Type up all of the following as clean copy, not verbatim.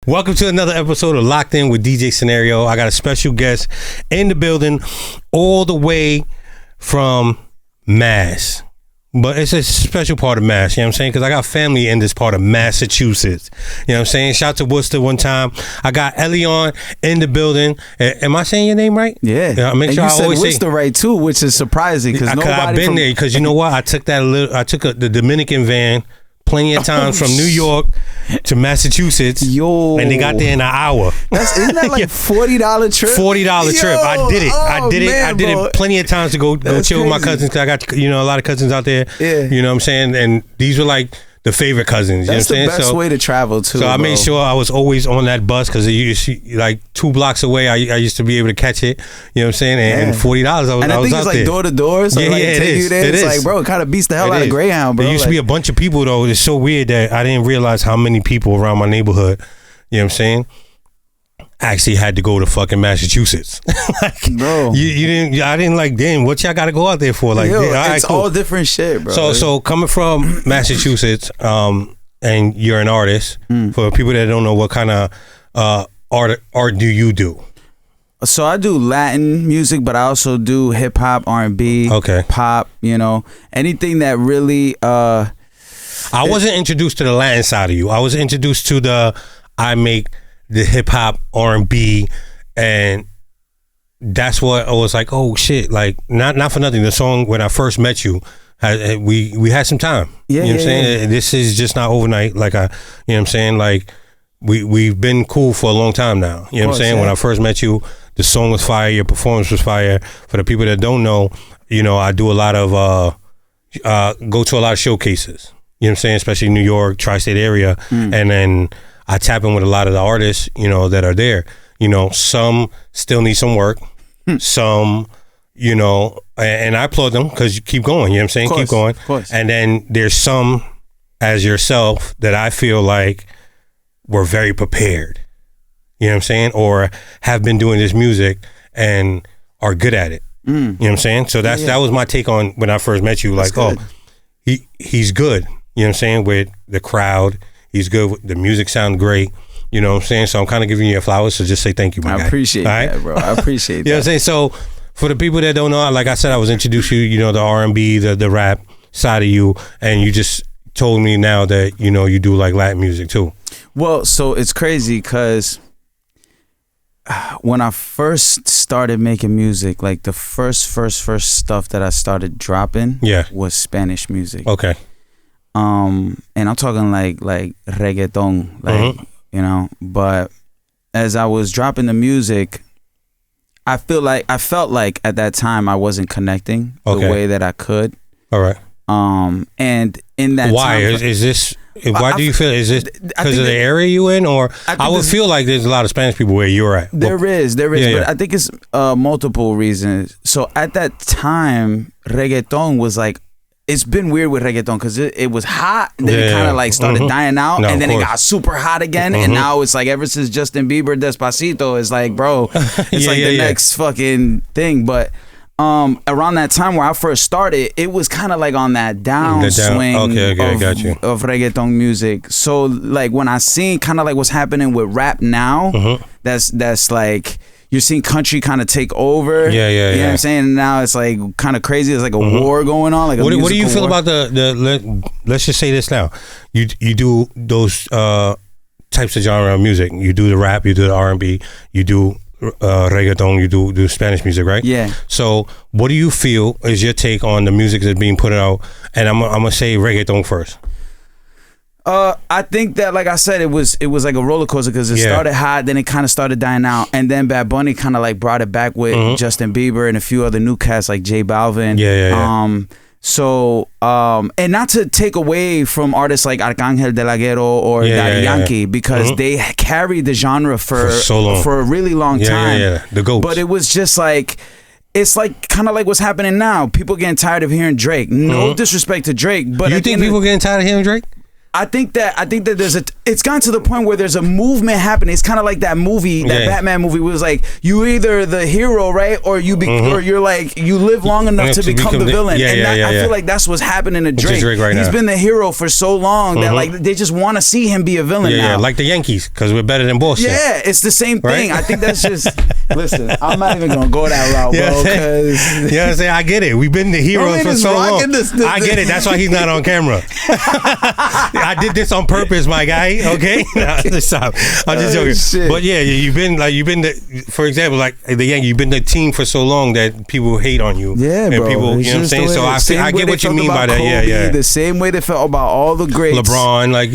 Welcome to another episode of Locked In with DJ Scenario. I got a special guest in the building all the way from Mass. But it's a special part of Mass, you know what I'm saying? Because I got family in this part of Massachusetts. You know what I'm saying? Shout to Worcester one time. I got Elion in the building. Am I saying your name right? Yeah. Make sure and I you always said Worcester right too, which is surprising because I've been there. Because you know what? I took the Dominican van plenty of times from New York to Massachusetts. And they got there in an hour. Isn't that like $40 trip? $40 trip. I did it. I did it plenty of times to go chill with my cousins, because I got a lot of cousins out there. Yeah. You know what I'm saying? And these were like the favorite cousins. That's you know what I'm saying? The best way to travel too. So I made sure I was always on that bus, because like 2 blocks away, I used to be able to catch it. You know what I'm saying? And $40, I was out there. And I think it's like door to door. So like it is. You there. It's like, bro, it kind of beats the hell out of Greyhound, bro. There used to be a bunch of people though. It's so weird that I didn't realize how many people around my neighborhood, you know what I'm saying, actually had to go to fucking Massachusetts. Like, bro, you didn't. I didn't like. Damn, what y'all got to go out there for? Like, it's all different shit, bro. So coming from Massachusetts, and you're an artist. For people that don't know, what kind of art do you do? So I do Latin music, but I also do hip hop, R&B, pop. You know, anything that really. I wasn't introduced to the Latin side of you. I was introduced to I make the hip hop, R&B, and that's what I was like. Oh shit! Like not for nothing. The song when I first met you, we had some time. Yeah, you know what I'm saying? Yeah. This is just not overnight. Like you know what I'm saying? Like we've been cool for a long time now. You know what I'm saying? Yeah. When I first met you, the song was fire. Your performance was fire. For the people that don't know, you know, I do a lot of go to a lot of showcases. You know what I'm saying? Especially New York, tri-state area, and then I tap in with a lot of the artists, you know, that are there. You know, some still need some work. Some, you know, and I applaud them because you keep going. You know what I'm saying? Keep going. Of course. And then there's some, as yourself, that I feel like were very prepared. You know what I'm saying? Or have been doing this music and are good at it. You know what I'm saying? So that was my take on when I first met you. Like, he's good. You know what I'm saying? With the crowd. He's good. The music sounds great. You know what I'm saying? So I'm kind of giving you your flowers. So just say thank you, my guy. I appreciate that, bro. I appreciate that. You know what I'm saying? So for the people that don't know, like I said, I was introduced to you know, the R&B, the rap side of you, and you just told me now that, you know, you do like Latin music too. Well, so it's crazy because when I first started making music, like the first stuff that I started dropping was Spanish music. Okay. And I'm talking like reggaeton, like, you know, but as I was dropping the music, I felt like at that time I wasn't connecting the way that I could. All right. And in that why time, is this? Why do you feel? Is it because of the area you in, or I would feel like there's a lot of Spanish people where you're at? There is, but I think it's multiple reasons. So at that time, reggaeton was like. It's been weird with reggaeton because it was hot, and then it kind of like started dying out, and then it got super hot again, and now it's like ever since Justin Bieber Despacito, it's like, bro, it's like the next fucking thing. But around that time where I first started, it was kind of like on that downswing of reggaeton music. So like when I seen kind of like what's happening with rap now, that's like. You're seeing country kind of take over. You know what I'm saying? And now it's like kind of crazy. There's like a war going on. Like what do you feel about let's just say this now. You do those types of genre of music. You do the rap, you do the R&B, you do reggaeton, you do Spanish music, right? Yeah. So what do you feel is your take on the music that's being put out? And I'm gonna say reggaeton first. I think that, like I said, it was like a roller coaster because it started hot, then it kind of started dying out, and then Bad Bunny kind of like brought it back with Justin Bieber and a few other new cats like J Balvin. So, and not to take away from artists like Arcángel de la Guerra or Daddy Yankee, because they carried the genre for so long, for a really long time. The GOATs. But it was just like. It's like kind of like what's happening now. People getting tired of hearing Drake. No disrespect to Drake, but you think people getting tired of hearing Drake? I think that there's it's gotten to the point where there's a movement happening. It's kind of like that movie, that Batman movie, where it was like you either the hero, right, or you or you're like you live long enough to become the villain. I feel like that's what's happening to Drake. He's been the hero for so long that like they just want to see him be a villain now. Yeah, like the Yankees, because we're better than Boston. Yeah, it's the same thing. I think that's just listen. I'm not even gonna go that route, bro. Because you know what I'm saying? I get it. We've been the heroes for so long. I get it. That's why he's not on camera. I did this on purpose, my guy. Okay, I'm just joking. Shit. But yeah, you've been for example, like the Yankees. You've been the team for so long that people hate on you. Yeah, and bro. People, you know what I'm saying? So I get what you mean by that. Kobe, the same way they felt about all the greats. LeBron, like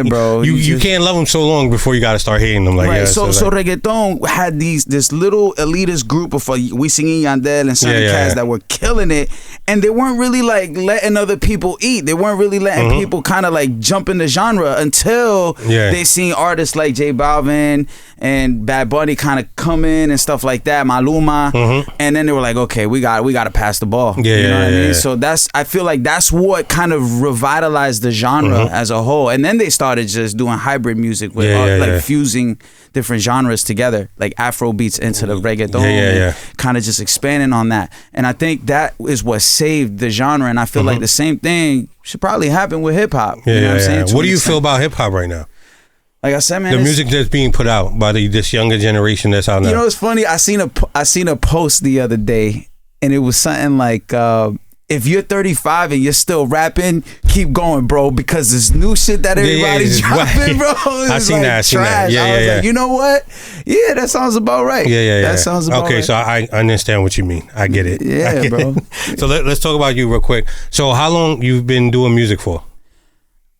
bro. You can't love them so long before you got to start hating them. Like right. So reggaeton had this little elitist group of Wisin y Yandel and certain cats that were killing it, and they weren't really like letting other people eat. They weren't really letting people kind of like jump in the genre until they seen artists like J Balvin and Bad Bunny kind of come in and stuff like that, Maluma, and then they were like, okay, we got to pass the ball. You know what I mean? So I feel like that's what kind of revitalized the genre as a whole, and then they started just doing hybrid music with fusing different genres together, like Afro beats into the reggaeton, kind of just expanding on that. And I think that is what saved the genre. And I feel like the same thing should probably happen with hip hop. You know what I'm saying? What do you feel about hip hop right now? Like I said, man, the music that's being put out by this younger generation that's out now. You know, it's funny. I seen a post the other day, and it was something like, if you're 35 and you're still rapping, keep going, bro, because this new shit that everybody's dropping, bro, I seen that. Yeah, I was like, you know what? Yeah, that sounds about right. That sounds about right. Okay, so I understand what you mean. I get it. Yeah, bro. So let's talk about you real quick. So how long you've been doing music for?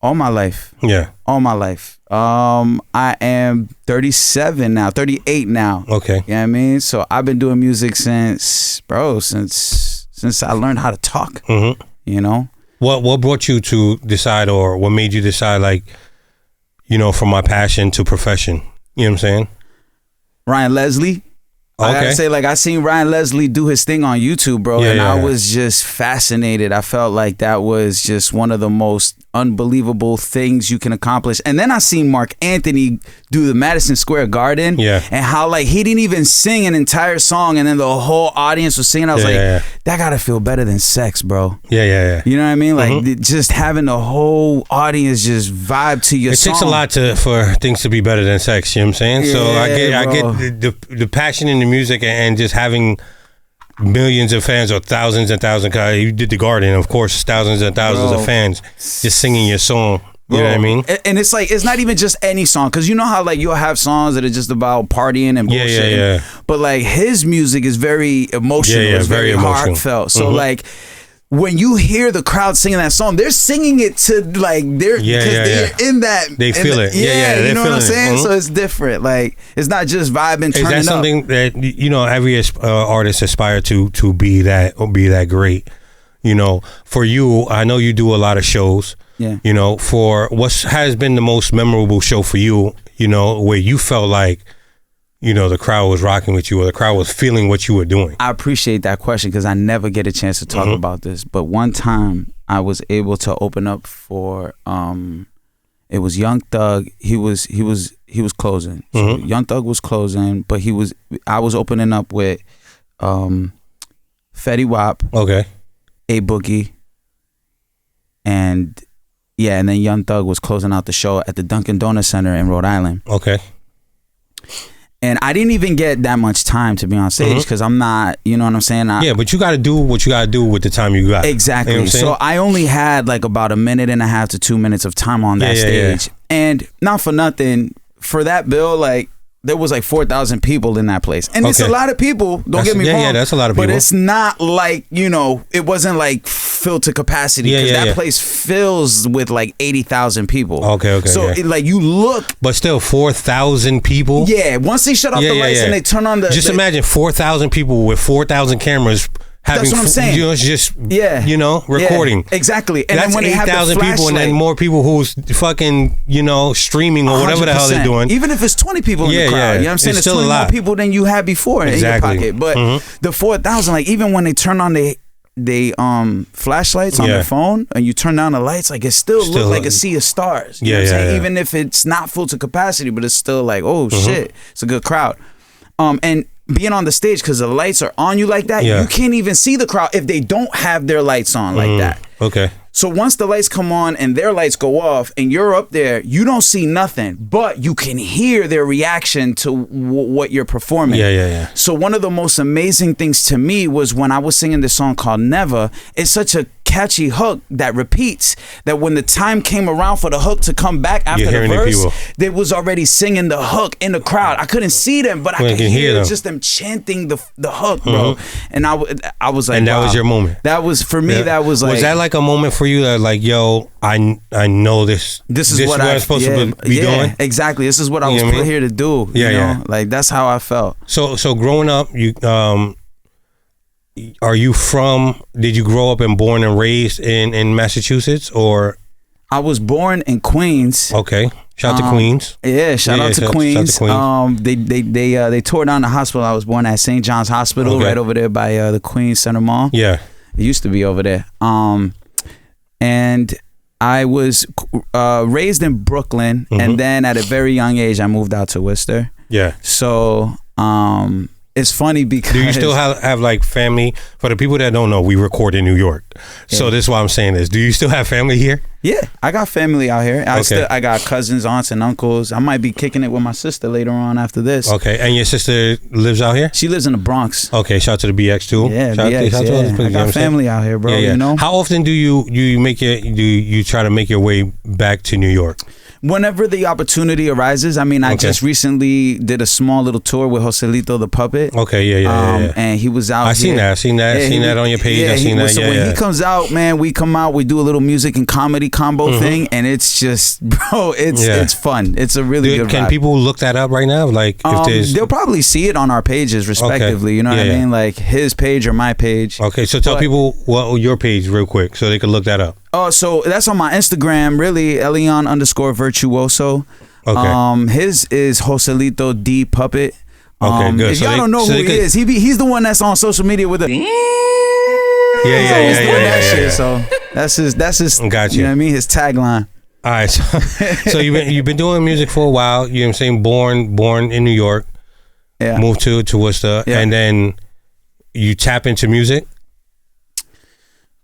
All my life. Yeah. All my life. I am 37 now, 38 now. Okay. You know what I mean? So I've been doing music since I learned how to talk. You know? What brought you to decide, or what made you decide, like, you know, from my passion to profession? You know what I'm saying? Ryan Leslie. I gotta say, like, I seen Ryan Leslie do his thing on YouTube, bro, and I was just fascinated. I felt like that was just one of the most unbelievable things you can accomplish. And then I seen Mark Anthony do the Madison Square Garden, and how like he didn't even sing an entire song, and then the whole audience was singing. I was like, that gotta feel better than sex, bro. Yeah. You know what I mean? Like just having the whole audience just vibe to your song. It takes a lot for things to be better than sex. You know what I'm saying? So I get the passion in the music and just having millions of fans or thousands and thousands. You did the Garden, of course, thousands and thousands of fans just singing your song. You know what I mean? And it's like, it's not even just any song, because you know how like you'll have songs that are just about partying and bullshit. But like his music is very emotional. It's very heartfelt. So like when you hear the crowd singing that song, they're singing it to like they're in that. They feel it. You know what I'm saying? So it's different. Like it's not just vibing. Is that something that you know every artist aspire to be that or be that great? You know, for you, I know you do a lot of shows. You know, for what has been the most memorable show for you? You know, where you felt like, you know, the crowd was rocking with you, or the crowd was feeling what you were doing. I appreciate that question, because I never get a chance to talk about this. But one time I was able to open up for it was Young Thug. He was closing. So Young Thug was closing, but I was opening up with Fetty Wap, A Boogie, and then Young Thug was closing out the show at the Dunkin' Donuts Center in Rhode Island. And I didn't even get that much time to be on stage, because I'm not, you know what I'm saying? But you got to do what you got to do with the time you got. Exactly. You know so I only had like about 1.5 minutes to 2 minutes of time on that stage. And not for nothing, for that bill, like there was like 4,000 people in that place. And it's a lot of people, don't get me wrong. Yeah, that's a lot of people. But it's not like, you know, it wasn't like filled to capacity, because that place fills with like 80,000 people. So it, like you look, but still 4,000 people. Once they shut off the lights and they turn on the, just imagine 4,000 people with 4,000 cameras. That's what I'm saying. You know, just you know, recording. Exactly. And that's then when 8,000 people, and then more people who's fucking, you know, streaming or whatever the hell they're doing. Even if it's 20 people in the crowd, you know what I'm saying? It's 20 more people than you had before in your pocket. But the 4,000, like even when they turn on the flashlights on their phone, and you turn down the lights, like it still look like a sea of stars. You know what I'm saying? Even if it's not full to capacity, but it's still like, oh shit, it's a good crowd. And being on the stage, because the lights are on you like that, you can't even see the crowd if they don't have their lights on like that. Okay. So once the lights come on and their lights go off and you're up there, you don't see nothing, but you can hear their reaction to what you're performing. Yeah. So one of the most amazing things to me was when I was singing this song called Never. It's such a catchy hook that repeats, that when the time came around for the hook to come back after the verse, they was already singing the hook in the crowd. I couldn't see them, but I could hear them. Just them chanting the hook, bro. And I was like, and that was your moment. That was, for me, that was like. Was that like a moment for you that like, yo, I know this is what I'm supposed to be doing? Exactly. This is what I was put here to do. You know? Like, that's how I felt. So growing up, you did you grow up and born and raised in Massachusetts, or? I was born in Queens. Okay. Shout out to Queens. Yeah, shout out to Queens. They tore down the hospital I was born at, St. John's Hospital, right over there by the Queens Center Mall. Yeah. It used to be over there. And I was raised in Brooklyn, and then at a very young age, I moved out to Worcester. Yeah. So it's funny because... Do you still have like family? For the people that don't know, we record in New York. So this is why I'm saying this. Do you still have family here? Yeah, I got family out here. I got cousins, aunts, and uncles. I might be kicking it with my sister later on after this. Okay, and your sister lives out here? She lives in the Bronx. Okay, shout out to the BX too. Yeah, BX, I got family out here, bro. You know. How often do you try to make your way back to New York? Whenever the opportunity arises. I mean, I just recently did a small little tour with Joselito the Puppet. Okay, yeah. And he was out. I seen that on your page. I seen that. So when he comes out, man, we come out, we do a little music and comedy combo thing, and it's just, bro, it's fun. It's a really good Can vibe. people look that up right now? Like, if there's, they'll probably see it on our pages respectively. You know what I mean? Like his page or my page. Okay, so tell people your page real quick so they can look that up. Oh, so that's on my Instagram, really, Elian_Virtuoso. Okay. His is Joselito D Puppet. Okay, good. If y'all don't know who he is, he's the one that's on social media with the. Yeah. So that's his. Got you. You know what I mean? His tagline. All right, so you've been doing music for a while. You know what I'm saying? Born in New York. Yeah. Moved to Worcester, and then you tap into music.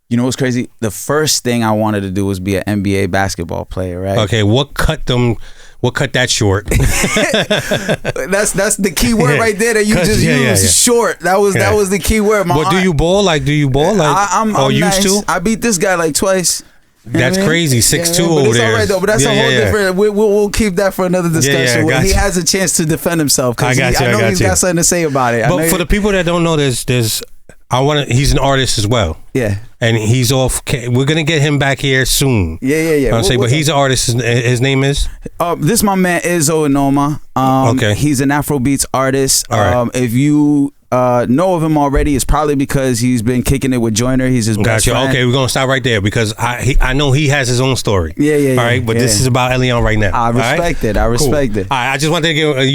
You know what's crazy? The first thing I wanted to do was be an NBA basketball player, right? Okay, what cut that short? That's the key word right there that you just used. Short. That was the key word. But do you ball? Like, I'm used to? I beat this guy like twice. That's crazy. 6'2" over there. All right though, but that's a whole different. We'll keep that for another discussion. When he has a chance to defend himself, because I know he's got something to say about it. But for the people that don't know, there's. He's an artist as well. Yeah. And he's off. We're gonna get him back here soon. Yeah. But he's an artist. His name is. This my man Izzo Inoma. Okay. He's an Afrobeats artist. All right. If you know of him already, it's probably because he's been kicking it with Joyner. He's his best friend. Okay, we're gonna stop right there because I know he has his own story. Yeah. All right, but this is about Elian right now. I respect it. I respect it. All right, I just wanted to give a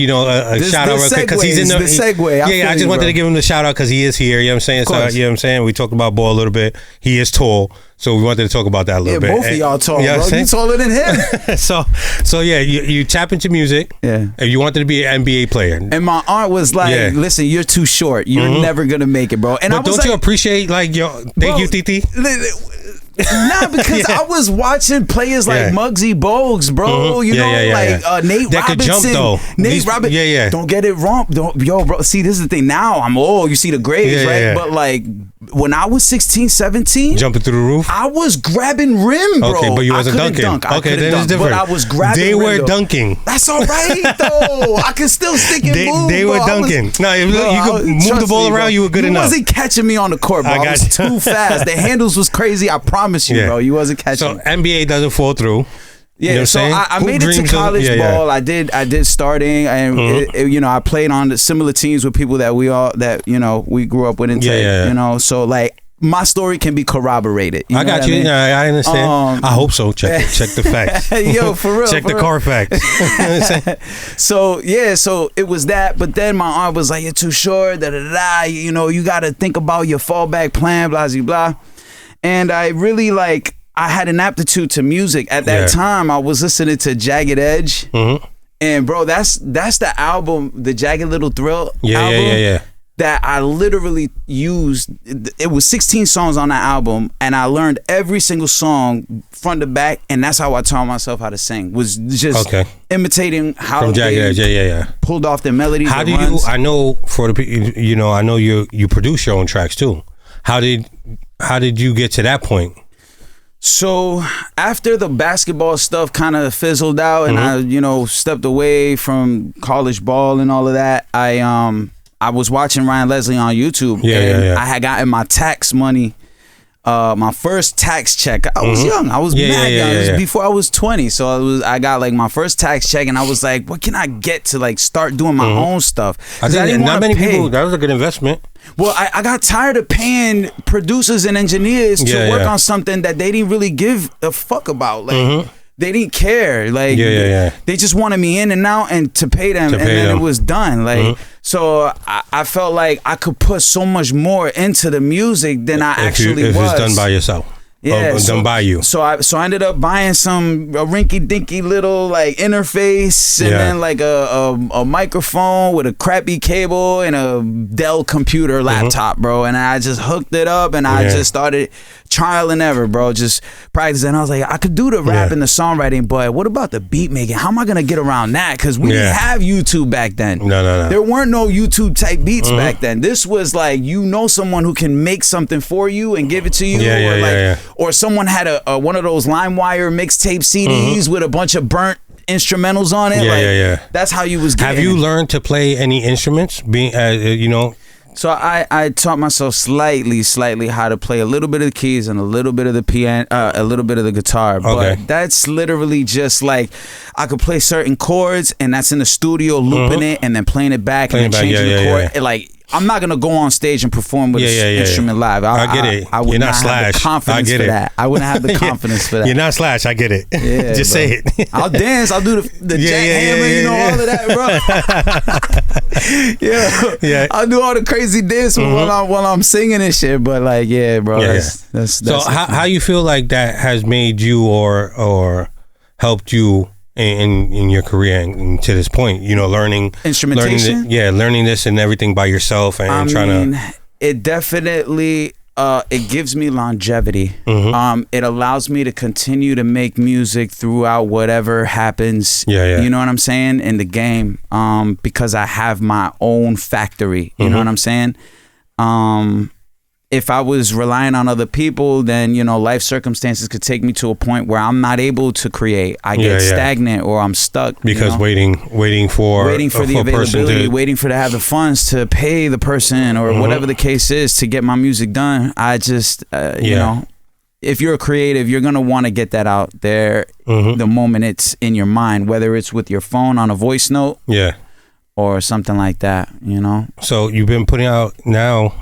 shout out because he's in the segue. I just wanted to give him the shout out because he is here. You know what I'm saying? So, you know what I'm saying? We talked about ball a little bit. He is tall. So we wanted to talk about that a little bit. Both of y'all tall, bro. You taller than him. so you tap into music. Yeah. And you wanted to be an NBA player. And my aunt was like, listen, you're too short. You're never going to make it, bro. And but don't you appreciate, like, thank you, Titi? Nah, because I was watching players like Muggsy Bogues, bro. You know, like Nate that Robinson. Could jump, though. Nate Robinson. Yeah. Don't get it wrong. Bro. See, this is the thing. Now I'm old. You see the grades, right? Yeah. But like when I was 16, 17, jumping through the roof, I was grabbing rim, bro. Okay, but you wasn't dunking. Okay, that is different. But I was grabbing They rim, were though. dunking. That's all right, though. I could still stick and move. They were dunking. You could move the ball around. You were good enough. You wasn't catching me on the court, bro. I was too fast. The handles was crazy. I promise you, bro. You wasn't catching. So NBA doesn't fall through. Yeah, you know so I made it to college ball. I did starting, and I played on the similar teams with people that we grew up with. So like my story can be corroborated. I got you. I mean? I understand. I hope so. Check the facts. Yo, for real. Check the car facts. So it was that. But then my aunt was like, "You're too short. Da da da. You know, you got to think about your fallback plan. Blah blah blah." And I really I had an aptitude to music at that time. I was listening to Jagged Edge, and bro, that's the album, the Jagged Little Thrill album. Yeah. That I literally used. It was 16 songs on that album, and I learned every single song front to back, and that's how I taught myself how to sing. Was just imitating how from Jagged Edge, pulled off the melodies. How do you? I know for the I know you produce your own tracks too. How did you get to that point? So after the basketball stuff kind of fizzled out, and I stepped away from college ball and all of that, I was watching Ryan Leslie on YouTube, and I had gotten my tax money, my first tax check. I was young. I was mad young. It was before I was 20. So I got my first tax check, and I was like, what can I get to start doing my own stuff? I think not many people, that was a good investment. Well, I got tired of paying producers and engineers to work on something that they didn't really give a fuck about. They didn't care. They just wanted me in and out and to pay them, and then it was done. So I felt like I could put so much more into the music than I actually was. If it's done by yourself. Yeah, done by you. So I ended up buying a rinky dinky little interface, and then a microphone with a crappy cable and a Dell computer laptop, bro. And I just hooked it up, and I just started trial and error, bro. Just practicing. And I was like, I could do the rap and the songwriting, but what about the beat making? How am I gonna get around that? Because we didn't have YouTube back then. No. There weren't no YouTube type beats back then. This was someone who can make something for you and give it to you, or someone had a one of those LimeWire mixtape CDs with a bunch of burnt instrumentals on it. That's how you was getting. Have you learned to play any instruments? So I taught myself slightly how to play a little bit of the keys and a little bit of the piano, a little bit of the guitar. But that's literally just I could play certain chords, and that's in the studio looping it and then playing it back and then changing the chord. I'm not gonna go on stage and perform with an instrument live. I get it. I would You're not have Slash. the confidence for that. I wouldn't have the confidence for that. You're not Slash. I get it. Yeah, just bro. say it. I'll dance. I'll do the jackhammer. All of that, bro. Yeah. I'll do all the crazy dance while I'm singing and shit. But bro. That's so how you feel like that has made you or helped you in your career and to this point, learning instrumentation, learning this and everything by yourself and it definitely it gives me longevity. It allows me to continue to make music throughout whatever happens. You know what I'm saying, in the game, because I have my own factory. You know what I'm saying. If I was relying on other people, then life circumstances could take me to a point where I'm not able to create. I get stagnant, or I'm stuck because waiting for the availability, waiting to have the funds to pay the person or whatever the case is to get my music done. I just if you're a creative, you're gonna want to get that out there the moment it's in your mind, whether it's with your phone on a voice note, or something like that. So you've been putting out now.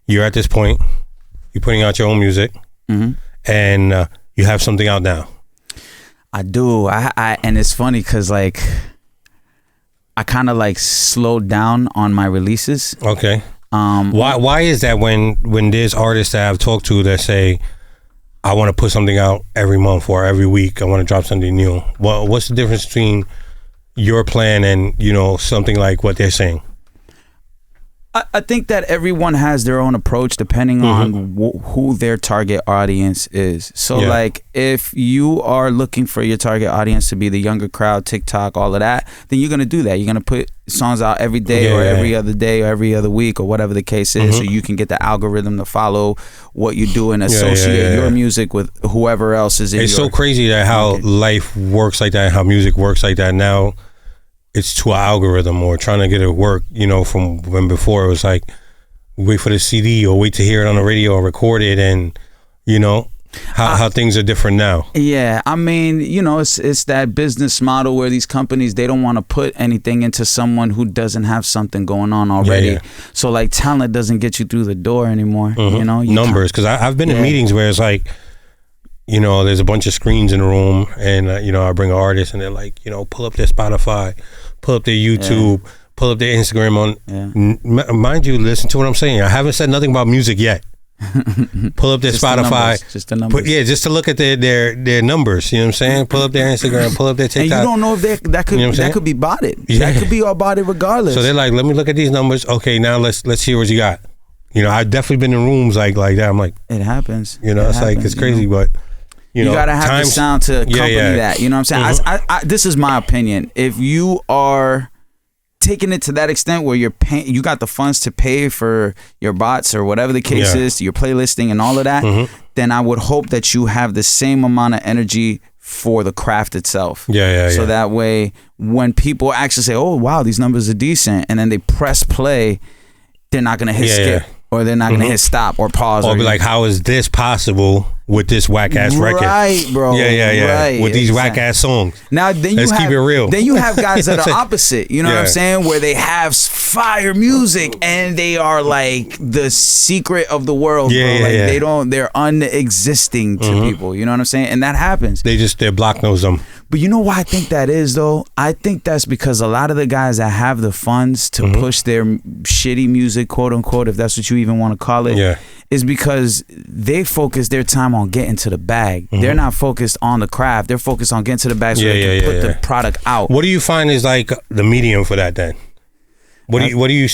You're at this point, you're putting out your own music, and you have something out now. I do. I and it's funny because I kind of slowed down on my releases. Okay. Why is that when there's artists that I've talked to that say, I want to put something out every month or every week, I want to drop something new. What's the difference between your plan and something like what they're saying? I think that everyone has their own approach depending on who their target audience is. So if you are looking for your target audience to be the younger crowd, TikTok, all of that, then you're going to do that. You're going to put songs out every day or every other day or every other week or whatever the case is, so you can get the algorithm to follow what you do and associate your music with whoever else is in your... It's so crazy that how life works like that, how music works like that now. It's to an algorithm or trying to get it work, from when before it was wait for the CD or wait to hear it on the radio or record it. And, how things are different now. Yeah, I mean, you know, it's that business model where these companies, they don't want to put anything into someone who doesn't have something going on already. Yeah. So like talent doesn't get you through the door anymore. You know, numbers, because I've been in meetings where it's like, you know, there's a bunch of screens in the room, and you know, I bring an artist, and they're like, you know, pull up their Spotify, pull up their YouTube, pull up their Instagram on. Mind you, listen to what I'm saying. I haven't said nothing about music yet. Pull up their just Spotify, just the numbers. Just to look at their numbers. You know what I'm saying? Pull up their Instagram, pull up their TikTok. And you don't know if that could, you know, that could be botted. Yeah. That could be all botted regardless. So they're like, let me look at these numbers. Okay, now let's hear what you got. You know, I've definitely been in rooms like that. I'm like, it happens. You know, it's crazy, but you know, gotta have the sound to accompany that. You know what I'm saying? I this is my opinion. If you are taking it to that extent where you're paying, you got the funds to pay for your bots or whatever the case is, your playlisting and all of that, then I would hope that you have the same amount of energy for the craft itself. So that way, when people actually say, "Oh wow, these numbers are decent," and then they press play, they're not gonna hit skip or they're not gonna hit stop or pause or be like, "How is this possible with this whack ass record?" Right, bro. Right. With these whack ass songs. Now then Let's keep it real. Then you have guys that are opposite. You know what I'm saying? Where they have fire music and they are like the secret of the world, bro. Like they're unexisting to people. You know what I'm saying? And that happens. Their block knows them. But you know why I think that is, though? I think that's because a lot of the guys that have the funds to push their shitty music, quote unquote, if that's what you even want to call it, is because they focus their time on getting to the bag. They're not focused on the craft. They're focused on getting to the bag so they can put the product out. What do you find is like the medium for that then? What do you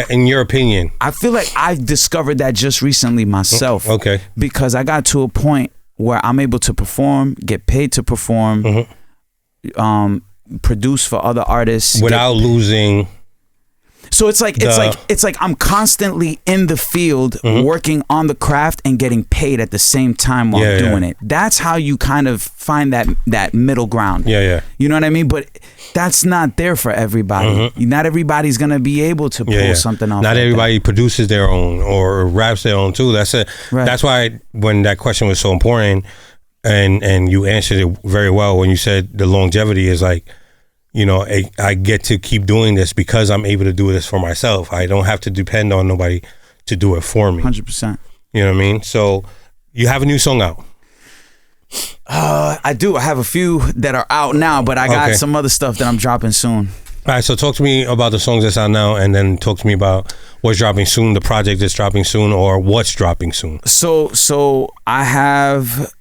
in your opinion? I feel like I discovered that just recently myself. Okay. Because I got to a point where I'm able to perform, get paid to perform, produce for other artists without losing. So it's like I'm constantly in the field working on the craft and getting paid at the same time while doing it. That's how you kind of find that middle ground. You know what I mean? But that's not there for everybody. Not everybody's gonna be able to pull something off. Not everybody produces their own or raps their own too. That's it. Right. That's why when that question was so important, and you answered it very well when you said the longevity is like, you know, I get to keep doing this because I'm able to do this for myself. I don't have to depend on nobody to do it for me. 100%. You know what I mean? So you have a new song out. I do. I have a few that are out now, but I got some other stuff that I'm dropping soon. All right, so talk to me about the songs that's out now, and then talk to me about what's dropping soon, the project that's dropping soon, or what's dropping soon. So I have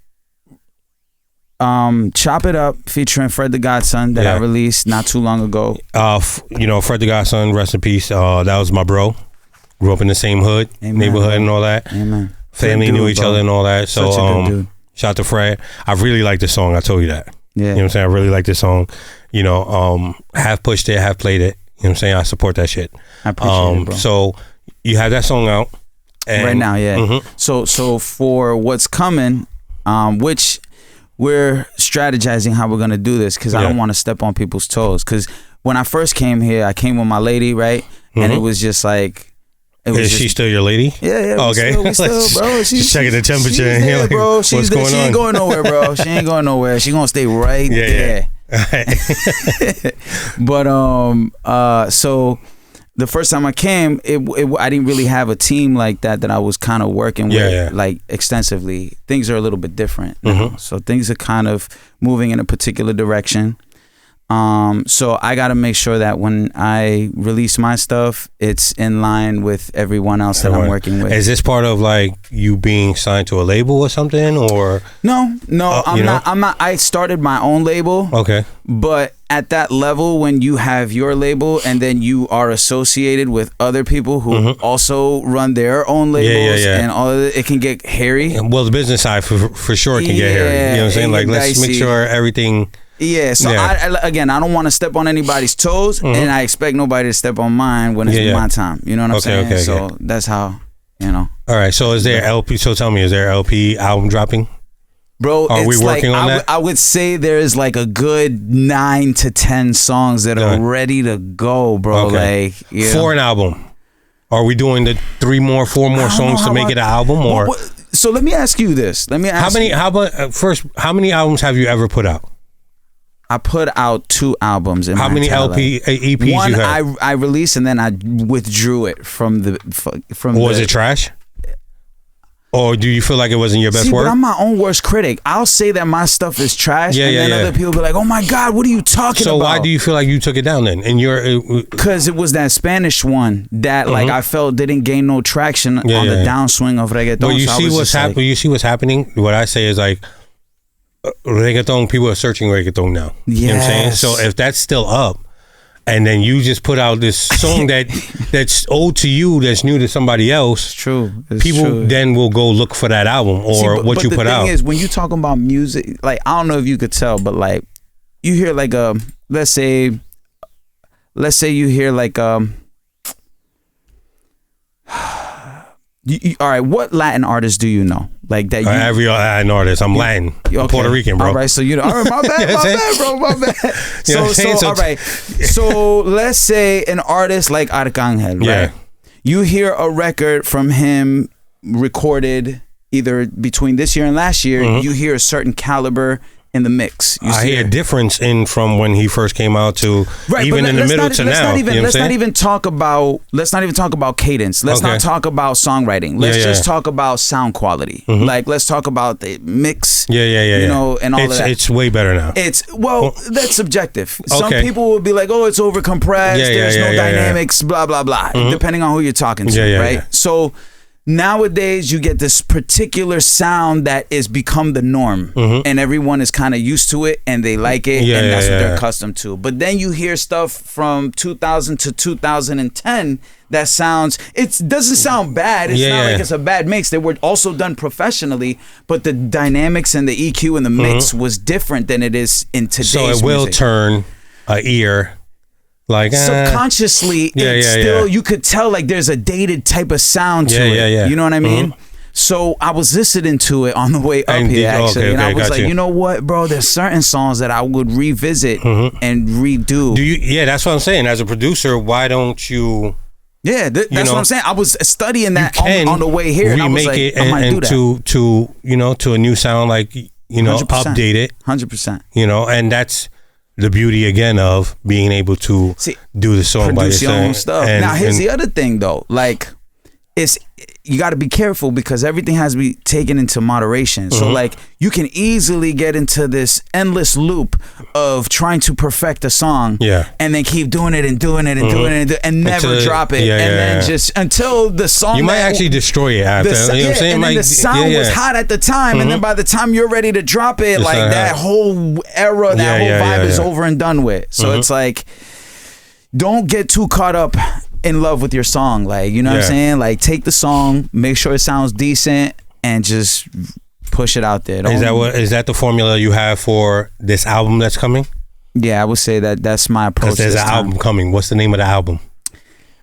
Chop It Up featuring Fred the Godson that I released not too long ago. You know, Fred the Godson, rest in peace. That was my bro. Grew up in the same hood, neighborhood, and all that. Amen. Family knew each other and all that. So such a good dude. Shout out to Fred. I really like this song. I told you that. Yeah. You know what I'm saying? I really like this song. You know, have pushed it, have played it. You know what I'm saying? I support that shit. I appreciate it, bro. So you have that song out. And, right now, So for what's coming, which we're strategizing how we're gonna do this because I don't want to step on people's toes. Because when I first came here, I came with my lady, right? And it was just like, is she still your lady? Yeah. Okay. We still, bro. She's checking the temperature. She's there, like, bro. What's going on? She ain't going nowhere, bro. She ain't going nowhere. She gonna stay right there. But so the first time I came, I didn't really have a team like that I was kind of working with like extensively. Things are a little bit different now. So things are kind of moving in a particular direction. So I got to make sure that when I release my stuff, it's in line with everyone else that I'm working with. Is this part of like you being signed to a label or something, or no, I'm not. I started my own label. Okay. But at that level, when you have your label and then you are associated with other people who also run their own labels and all of it can get hairy. Well, the business side for sure can get hairy. You know what I'm saying? Like, let's make sure everything. Yeah, so I don't want to step on anybody's toes, and I expect nobody to step on mine when it's my time. You know what I'm saying? Okay. So that's how, you know. All right, so is there LP? So tell me, is there LP album dropping? Bro, are we working on that? I would say there's like a good 9 to 10 songs that are ready to go, bro. Okay. Like for an album. Are we doing the 4 more songs to make it an album, or? So let me ask you this. Let me ask how many albums have you ever put out? I put out 2 albums. How many EPs one you had? I released and then I withdrew it from the. Was it trash? Or do you feel like it wasn't your best work? But I'm my own worst critic. I'll say that my stuff is trash, and then other people be like, "Oh my God, what are you talking about?" So why do you feel like you took it down then? And because it was that Spanish one that like I felt didn't gain no traction on the downswing of reggaeton. But you see what's happening. You see what's happening. What I say is like reggaeton. People are searching reggaeton now. Yes. You know what I'm saying? So if that's still up, and then you just put out this song that's old to you, that's new to somebody else. It's true. People then will go look for that album or what you put out. The thing is, when you talk about music, like I don't know if you could tell, but like you hear like let's say you hear like all right, what Latin artists do you know? Like that every Latin artist. I'm Latin. I'm Puerto Rican, bro. All right, so you know. All right, my bad, bro, my bad. So all right. So let's say an artist like Arcángel, right? You hear a record from him recorded either between this year and last year. You hear a certain caliber in the mix. I hear a difference from when he first came out to even in the middle to now. Let's not even talk about cadence. Let's not talk about songwriting. Let's just talk about sound quality. Like let's talk about the mix. You know, and all of that. It's way better now. That's subjective. Some people will be like, oh, it's over compressed. There's no dynamics. Blah blah blah. Depending on who you're talking to, right? So. Nowadays, you get this particular sound that is become the norm, and everyone is kind of used to it, and they like it, and that's what they're accustomed to. But then you hear stuff from 2000 to 2010 that doesn't sound bad. It's not like it's a bad mix. They were also done professionally, but the dynamics and the EQ and the mix was different than it is in today's music. So it will turn an ear. Like subconsciously, you could tell like there's a dated type of sound to it. You know what I mean? So I was listening to it on the way up here actually, and I was like, you know what, bro? There's certain songs that I would revisit and redo. Do you? Yeah, that's what I'm saying. As a producer, why don't you? Yeah, that's what I'm saying. I was studying that on the way here, and I was like, I might do that. to a new sound, like 100%. Update it, 100%. And that's the beauty again of being able to do the song by yourself. Your own stuff. Now here's the other thing though, like you got to be careful because everything has to be taken into moderation. So like you can easily get into this endless loop of trying to perfect a song and then keep doing it and doing it and doing it and never drop it. Then just until the song. You might actually destroy it after. You know what I'm saying? And then the sound was hot at the time. And then by the time you're ready to drop it, like that whole era, that whole vibe is over and done with. So it's like, don't get too caught up in love with your song, like, you know what I'm saying? Like, take the song, make sure it sounds decent, and just push it out there. Is that the formula you have for this album that's coming? Yeah, I would say that's my approach. Because there's an album coming. What's the name of the album?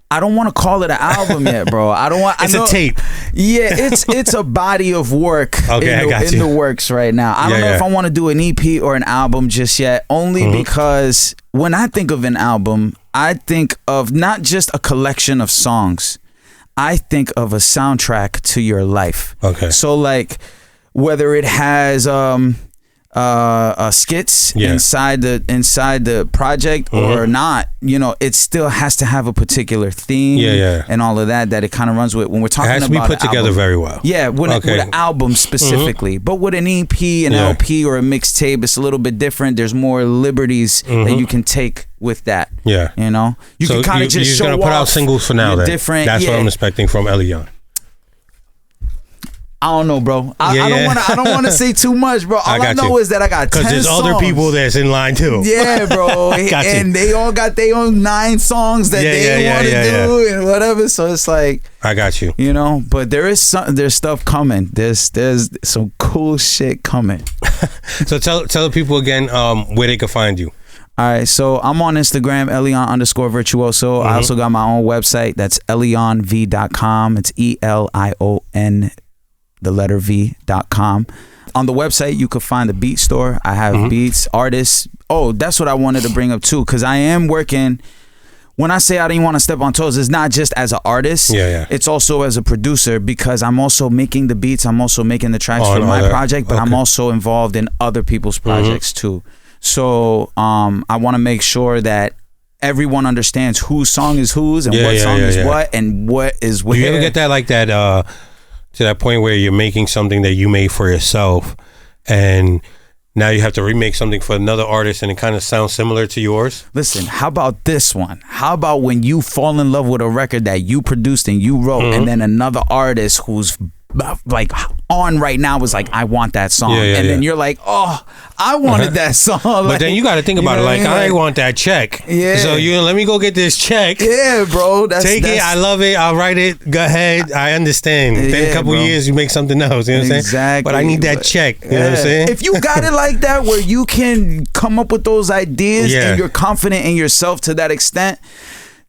I don't want to call it an album yet, bro. It's a tape. Yeah, it's a body of work in the works right now. I don't know if I want to do an EP or an album just yet, only because when I think of an album, I think of not just a collection of songs. I think of a soundtrack to your life. Okay. So like whether it has skits inside the project or not, it still has to have a particular theme and all of that it kind of runs with when we're talking about it has to be put together very well. Yeah, with an album specifically. But with an EP, an LP, or a mixtape, it's a little bit different. There's more liberties that you can take with that. Yeah. You can kind of just show off. You're gonna put out singles for now then. Different. That's what I'm expecting from Elian. I don't know, bro. I don't want to say too much, bro. All I know is that I got 10 songs. Because there's other people that's in line too. Yeah, bro. And they all got their own 9 songs that they want to do and whatever. So it's like, I got you. But there's stuff coming. There's some cool shit coming. So tell the people again where they can find you. All right, so I'm on Instagram, Elian_Virtuoso. I also got my own website. That's elionv.com. It's ELION. the letter V.com. On the website, you could find the beat store. I have beats, artists. Oh, that's what I wanted to bring up too, because I am working when I say I didn't want to step on toes, it's not just as an artist. It's also as a producer, because I'm also making the beats. I'm also making the tracks for my project, but I'm also involved in other people's projects too. So I want to make sure that everyone understands whose song is whose and what song is what and what is where. Do you ever get that like that to that point where you're making something that you made for yourself and now you have to remake something for another artist and it kind of sounds similar to yours? Listen, how about this one? How about when you fall in love with a record that you produced and you wrote, and then another artist who's like on right now was like, I want that song, and then you're like, oh, I wanted that song. Like, but then you got to think about it like, I want that check. So you let me go get this check. Bro. Take it. I love it. I'll write it. Go ahead. I understand. Then a couple years you make something else. You know what I'm saying? Exactly. But I need that check. You know what I'm saying? If you got it like that, where you can come up with those ideas and you're confident in yourself to that extent,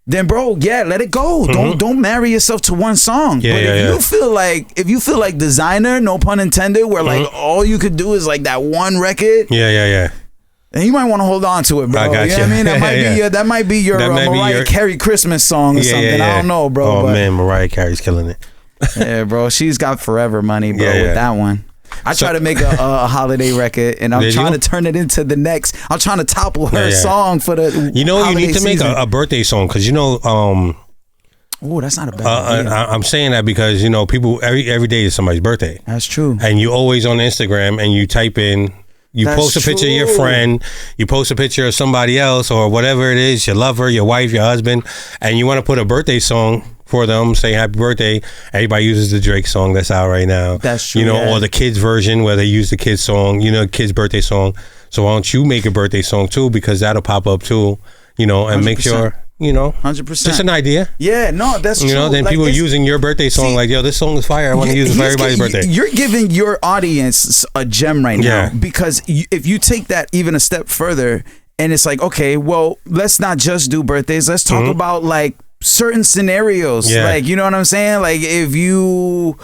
then bro, let it go. Don't marry yourself to one song. But if you feel like Designer, no pun intended, where like all you could do is like that one record. And you might want to hold on to it, bro. I got you know what I mean? That might be your Mariah Carey Christmas song or something. I don't know, bro. Oh man, Mariah Carey's killing it. Yeah, bro. She's got forever money, bro, with that one. I try to make a holiday record, and I'm trying to turn it into the next. I'm trying to topple her song for the. You know, you need to make a birthday song, because you know. Oh, that's not a bad idea. I'm saying that because you know people every day is somebody's birthday. That's true. And you always on Instagram and you type in. You post a picture of your friend, you post a picture of somebody else or whatever it is, your lover, your wife, your husband, and you want to put a birthday song for them, say happy birthday. Everybody uses the Drake song that's out right now. That's true. You know, or the kids version where they use the kids song, you know, kids birthday song. So why don't you make a birthday song too, because that'll pop up too, you know, and 100%. Make sure, you know, 100%. Just an idea. Yeah, no, that's true. You know, then like people are using your birthday song like, yo, this song is fire. I want to use it for everybody's birthday. You're giving your audience a gem right now, because if you take that even a step further, and it's like, okay, well, let's not just do birthdays. Let's talk about like certain scenarios. Like, you know what I'm saying? Like if you...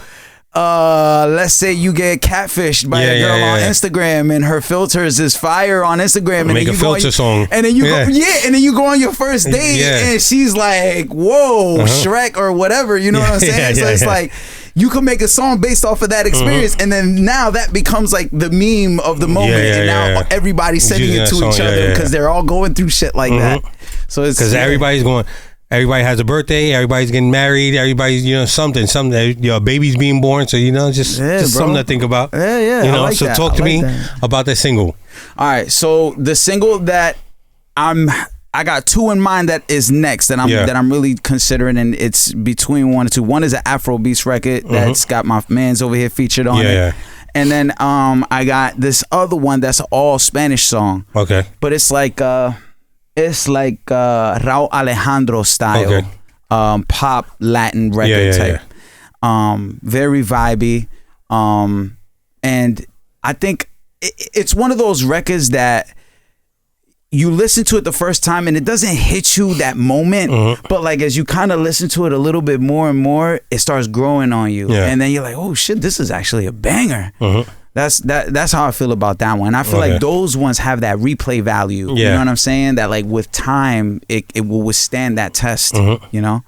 let's say you get catfished by a girl on Instagram and her filters is fire on Instagram, and make then a filter song, and then you go and then you go on your first date and she's like, whoa, Shrek or whatever, you know what I'm saying? So it's like you can make a song based off of that experience, and then now that becomes like the meme of the moment, and now everybody's sending it to each other because they're all going through shit like that. So it's because everybody's going. Everybody has a birthday. Everybody's getting married. Everybody's, you know, something. Your baby's being born. So, you know, just something to think about. Yeah. You know, like so that. talk to me about the single. All right. So the single that I got two in mind that is next that I'm really considering, and it's between one and two. One is an Afrobeats record that's got my mans over here featured on it. And then I got this other one that's an all Spanish song. Okay. But it's like Raul Alejandro style, pop Latin record type. Very vibey, and I think it's one of those records that you listen to it the first time and it doesn't hit you that moment, but like as you kind of listen to it a little bit more and more, it starts growing on you, and then you're like, oh shit, this is actually a banger. That's how I feel about that one. I feel like those ones have that replay value. You know what I'm saying? That like with time, it will withstand that test. You know?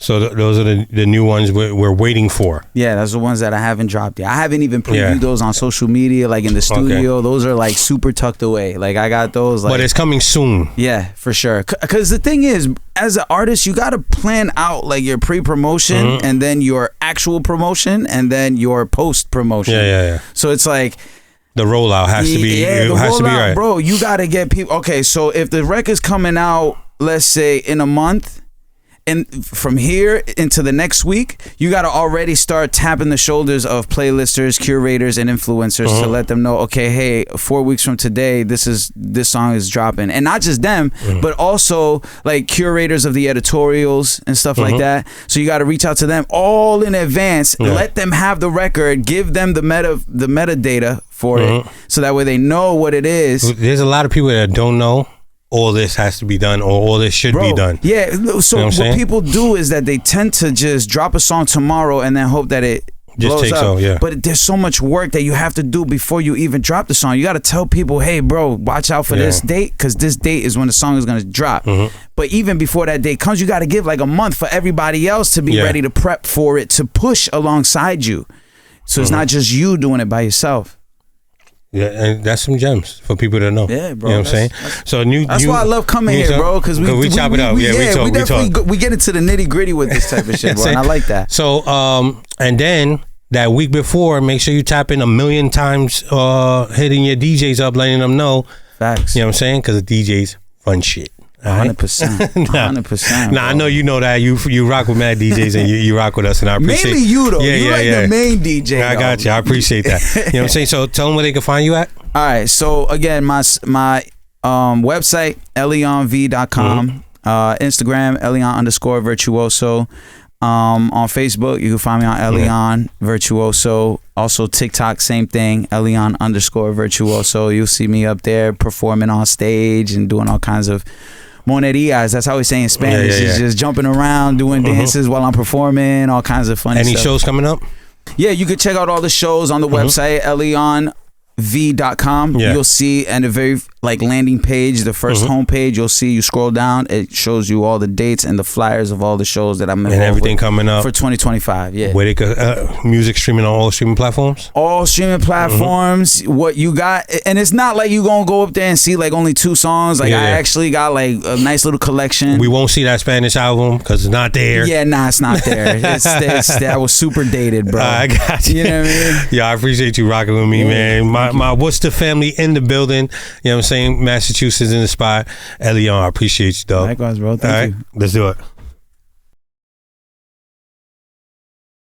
So those are the new ones we're waiting for. Yeah, those are the ones that I haven't dropped yet. I haven't even previewed those on social media, like in the studio. Those are like super tucked away. Like I got those. Like, but it's coming soon. Yeah, for sure. Because the thing is, as an artist, you got to plan out like your pre-promotion and then your actual promotion and then your post-promotion. Yeah. So it's like... The rollout has to be, it has to be right. Bro, you got to get people... Okay, so if the record's coming out, let's say in a month, and from here into the next week, you got to already start tapping the shoulders of playlisters, curators, and influencers to let them know, okay, hey, 4 weeks from today, this song is dropping. And not just them, but also like curators of the editorials and stuff like that. So you got to reach out to them all in advance, let them have the record, give them the metadata for it, so that way they know what it is. There's a lot of people that don't know all this has to be done or all this should be done. Yeah, so you know what people do is that they tend to just drop a song tomorrow and then hope that it blows up. But there's so much work that you have to do before you even drop the song. You got to tell people, hey, bro, watch out for this date, because this date is when the song is going to drop. But even before that date comes, you got to give like a month for everybody else to be ready to prep for it, to push alongside you. So it's not just you doing it by yourself. Yeah, and that's some gems for people to know. Yeah, bro. You know what I'm saying? So that's why I love coming here, bro, because we chop it up. We talk. We get into the nitty gritty with this type of shit, bro, and I like that. So, and then that week before, make sure you tap in 1,000,000 times, hitting your DJs up, letting them know. Facts. You know what I'm saying? Because the DJs run shit. 100%. 100%. Nah, I know you know that. You rock with mad DJs and you rock with us, and I appreciate. Mainly you though. You're the main DJ. I got you. I appreciate that. You know what I'm saying? So tell them where they can find you at. All right. So again, my website, elionv.com. Instagram, Elion_virtuoso. On Facebook, you can find me on Elion Virtuoso. Also TikTok, same thing, Elion_virtuoso. You'll see me up there performing on stage and doing all kinds of monerías. That's how we say in Spanish. It's just jumping around, doing dances while I'm performing, all kinds of funny stuff. Any shows coming up? Yeah, you can check out all the shows on the website, elionv.com. You'll see, and a very landing page, the first homepage, you'll see, you scroll down, it shows you all the dates and the flyers of all the shows that I'm involved and everything with coming up for 2025. Yeah, where they could music streaming on all streaming platforms. All streaming platforms. What you got, and it's not like you gonna go up there and see like only 2 songs. Like I actually got like a nice little collection. We won't see that Spanish album because it's not there. Yeah, nah, it's not there. That was super dated, bro. I got you. You know what I mean? Yeah, I appreciate you rocking with me, man. My Worcester family in the building. You know what I'm saying? Massachusetts in the spot. Elion, I appreciate you, though. Likewise, bro. Thank you. Let's do it.